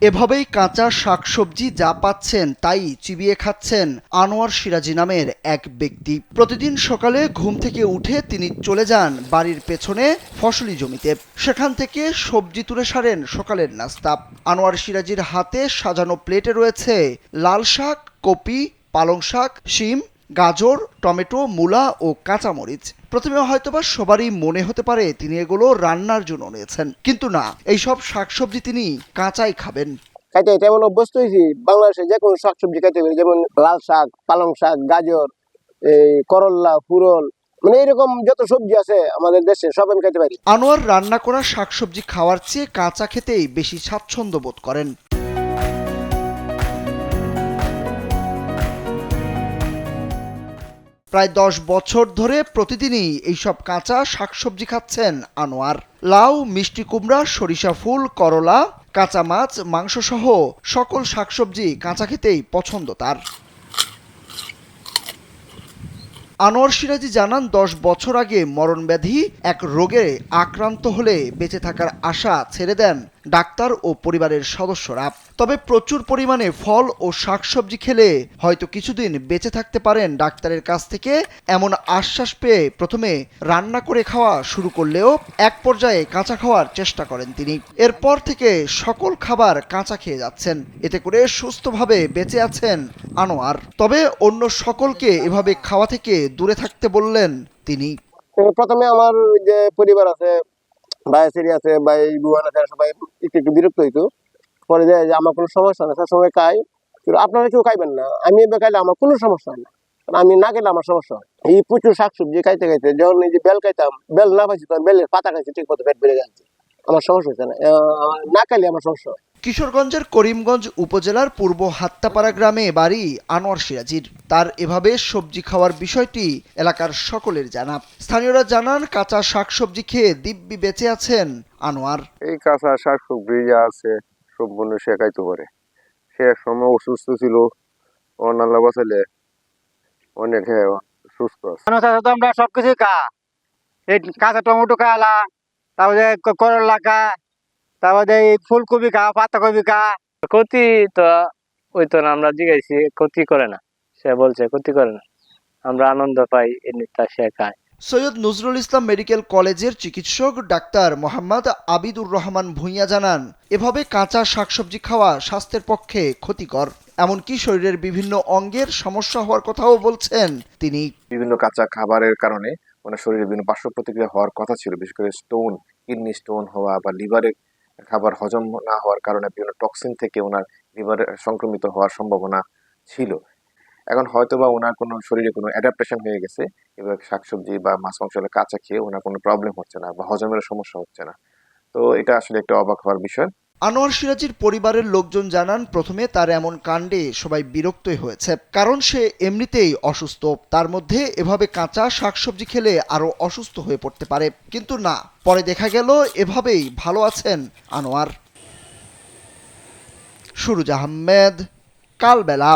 এভাবেই কাঁচা শাকসবজি যা পাচ্ছেন তাই চিবিয়ে খাচ্ছেন আনোয়ার সিরাজি নামের এক ব্যক্তি। প্রতিদিন সকালে ঘুম থেকে উঠে তিনি চলে যান বাড়ির পেছনে ফসলি জমিতে। সেখান থেকে সবজি তুলে সারেন সকালের নাস্তা। আনোয়ার সিরাজির হাতে সাজানো প্লেটে রয়েছে লাল শাক, কপি, পালং শাক, শিম, গাজর, টমেটো, মূলা ও কাঁচামরিচ। প্রথমে হয়তোবা সবারই মনে হতে পারে তিনি এগুলো রান্নার জন্য নিয়েছেন, কিন্তু না, এইসব শাকসবজি তিনি কাঁচাই খাবেন। খাইতে খাইতে এমন অভ্যস্ত হয়েছি, বাংলাদেশে যে কোনো শাকসবজি খাইতে পারি, যেমন লাল শাক, পালং শাক, গাজর, এই করল্লা, ফুরল, মানে এরকম যত সবজি আছে আমাদের দেশে সব আমি খাইতে পারি। আনোয়ার রান্না করা শাকসবজি খাওয়ার চেয়ে কাঁচা খেতেই বেশি স্বাচ্ছন্দ্য বোধ করেন। প্রায় 10 বছর ধরে প্রতিদিনই এইসব কাঁচা শাকসবজি খাচ্ছেন আনোয়ার। লাউ, মিষ্টি কুমড়া, সরিষা ফুল, করলা, কাঁচা মাছ, মাংসসহ সকল শাকসবজি কাঁচা খেতেই পছন্দ তার। আনোয়ার সিরাজি জানান, 10 বছর আগে মরণব্যাধি এক রোগে আক্রান্ত হলে বেঁচে থাকার আশা ছেড়ে দেন ডাক্তার ও পরিবারের সদস্যরা। তবে প্রচুর পরিমাণে ফল ও শাকসবজি খেলে হয়তো কিছুদিন বেঁচে থাকতে পারেন ডাক্তারের কাছ থেকে এমন আশ্বাস পেয়ে প্রথমে রান্না করে খাওয়া শুরু করলেও এক পর্যায়ে কাঁচা খাওয়ার চেষ্টা করেন তিনি। এরপর থেকে সকল খাবার কাঁচা খেয়ে যাচ্ছেন। এতে করে সুস্থভাবে বেঁচে আছেন আনোয়ার। তবে অন্য সকলকে এভাবে খাওয়া থেকে দূরে থাকতে বললেন তিনি। প্রথমে আমার যে পরিবার আছে, ভাই স্ত্রী আছে, ভাই বুয়ান আছে, সবাই একটু একটু বিরক্ত হইতো। পরে যে আমার কোনো সমস্যা না, সবসময় খাই, কিন্তু আপনারা কেউ খাইবেন না, আমি এবার খাইলে আমার কোনো সমস্যা হয় না, আমি না খেলে আমার সমস্যা হয়। এই প্রচুর শাকসবজি খাইতে খাইতে যখন এই যে বেল খাইতাম, বেল না পাইছি তখন বেলের পাতা খাইছি, ঠিক মতো পেট বেড়ে যাচ্ছে, আমার সমস্যা হচ্ছে না, না খাইলে আমার সমস্যা হয়। কিশোরগঞ্জের করিমগঞ্জ উপজেলার পূর্ব হাত্তাপাড়া গ্রামে বাড়ি আনোয়ার সিরাজির। তার এভাবে সবজি খাওয়ার বিষয়টি এলাকার সকলের জানা। স্থানীয়রা জানান, কাঁচা শাকসবজি খেয়ে দিব্যি বেঁচে আছেন আনোয়ার। এই কাঁচা শাকসবজি যা আছে সম্পূর্ণ সে খাইতে পারে। সে এক সময় অসুস্থ ছিল, আল্লাহ বাঁচাইলে অনেক সুস্থ আছে। আমরা সবকিছু এই কাঁচা টমেটো খাওয়ালা, তারপরে করলা খা, তারপরে এই ফুলকপি খা, পাতাকপি খা। ক্ষতি তো ওই তো না, আমরা জিজ্ঞাসি ক্ষতি করে না, সে বলছে ক্ষতি করে না, আমরা আনন্দ পাই এমনিতে সে খায়। সৈয়দ নজরুল ইসলাম মেডিকেল কলেজের চিকিৎসক ডাক্তার মোহাম্মদ আবিদুর রহমান ভূঁইয়া জানান, এভাবে কাঁচা শাকসবজি খাওয়া স্বাস্থ্যের পক্ষে ক্ষতিকর। এমনকি শরীরের বিভিন্ন অঙ্গের সমস্যা হওয়ার কথাও বলছেন তিনি। বিভিন্ন কাঁচা খাবারের কারণে ওনার শরীরে বিভিন্ন পার্শ্ব প্রতিক্রিয়া হওয়ার কথা ছিল, বিশেষ করে স্টোন, কিডনি স্টোন হওয়া বা লিভারে খাবার হজম না হওয়ার কারণে বিভিন্ন টক্সিন থেকে ওনার লিভারে সংক্রমিত হওয়ার সম্ভাবনা ছিল। এখন হয়তোবা ওনার কোনো শরীরে কোনো অ্যাডাপ্টেশন হয়ে গেছে, এবার শাকসবজি বা মাছ মাংস কাঁচা খেয়ে ওনার কোনো প্রবলেম হচ্ছে না বা হজমের সমস্যা হচ্ছে না। তো এটা আসলে একটা অবাক হওয়ার বিষয়। আনোয়ার সিরাজির পরিবারের লোকজন জানান, প্রথমে তার এমন কাণ্ডে সবাই বিরক্তই হয়েছে, কারণ সে এমনিতেই অসুস্থ। তার মধ্যে এভাবে কাঁচা শাকসবজি খেলে আরো অসুস্থ হয়ে পড়তে পারে, কিন্তু না, পরে দেখা গেল এভাবেই ভালো আছেন আনোয়ার। সুরুজ আহমেদ, কালবেলা।